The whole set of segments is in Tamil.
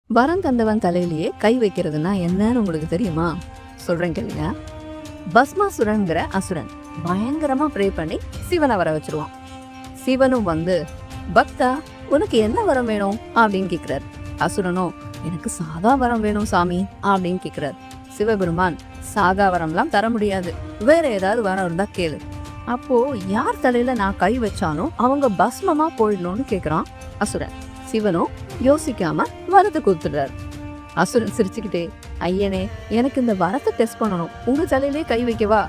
வரம் தந்தவன் தலையிலேயே கை வைக்கிறதுனா என்னன்னு உங்களுக்கு தெரியுமா? சொல்றேன் கேளுங்க. பஸ்மாசுரன்கிற அசுரன் பயங்கரமா ப்ரே பண்ணி சிவனை வர வச்சிருவான். சிவனும் வந்து, பக்தா உனக்கு என்ன வரம் வேணும் அப்படின்னு கேக்குறாரு. அசுரனும், எனக்கு சாதா வரம் வேணும் சாமி அப்படின்னு கேக்குறாரு. சிவபெருமான், சாதா வரம்லாம் தர முடியாது, வேற ஏதாவது வரம் இருந்தா கேளு. அப்போ யார் தலையில நான் கை வச்சாலும் அவங்க பஸ்மமா போயிடணும்னு கேக்குறான் அசுரன். சிவனும் யோசிக்காம வரத்தை கொடுத்துடுறாரு. அசுரன் சிரிச்சுக்கிட்டே, ஐயனே எனக்கு இந்த வரத்தை டெஸ்ட் பண்ணணும், உங்க தலையிலே கை வைக்கவா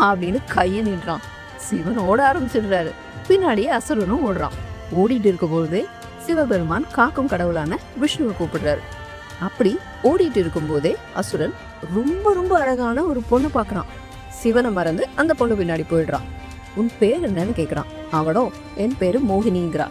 அப்படின்னு கையை நின்றான். சிவன் ஓட ஆரம்பிச்சிடுறாரு. பின்னாடியே அசுரனும் ஓடுறான். ஓடிட்டு இருக்கும் போதே சிவபெருமான் காக்கும் கடவுளான விஷ்ணுவை கூப்பிடுறாரு. அப்படி ஓடிட்டு இருக்கும் போதே அசுரன் ரொம்ப ரொம்ப அழகான ஒரு பொண்ணு பாக்குறான். சிவனை மறந்து அந்த பொண்ணு பின்னாடி போயிடுறான். உன் பேர் என்னன்னு கேக்குறான். அவளும், என் பேரு மோகினிங்கிறா.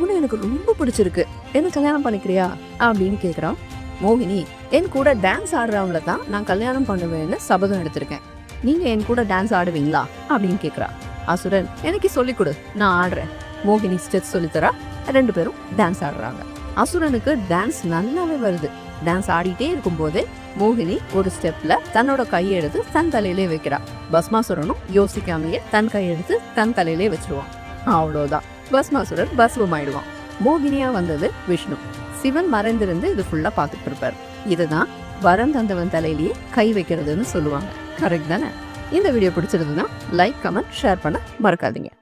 உன்னை எனக்கு ரொம்ப பிடிச்சிருக்கு, என்ன கல்யாணம் பண்ணிக்கிறியா அப்படின்னு கேக்குறான். மோகினி, என் கூட டான்ஸ் ஆடுறவங்கள தான் நான் கல்யாணம் பண்ணுவேன்னு சபதம் எடுத்திருக்கேன், நீங்க என் கூட டான்ஸ் ஆடுவீங்களா அப்படின்னு கேக்குறா. அசுரன், எனக்கு சொல்லிக் கொடு, நான் ஆடுறேன். மோகினி ஸ்டெப்ஸ் சொல்லித்தரா. 2 பேரும் டான்ஸ் ஆடுறாங்க. அசுரனுக்கு டான்ஸ் நல்லாவே வருது. டான்ஸ் ஆடிட்டே இருக்கும் போதே மோகினி ஒரு ஸ்டெப்ல தன்னோட கையை எடுத்து தன் தலையிலே வைக்கிறா. பஸ்மாசுரனும் யோசிக்காமையே தன் கையெடுத்து தன் தலையிலே வச்சிருவான். அவ்வளோதான், பஸ்மாசுரன் பஸ்வம் ஆயிடுவான். மோகினியா வந்தது விஷ்ணு. சிவன் மறைந்திருந்து இது ஃபுல்லா பார்த்துட்டு இருப்பார். இதுதான் வரம் தந்தவன் தலையிலேயே கை வைக்கிறதுன்னு சொல்லுவாங்க. கரெக்ட் தானே? இந்த வீடியோ பிடிச்சிருந்ததுன்னா லைக், கமெண்ட், ஷேர் பண்ண மறக்காதீங்க.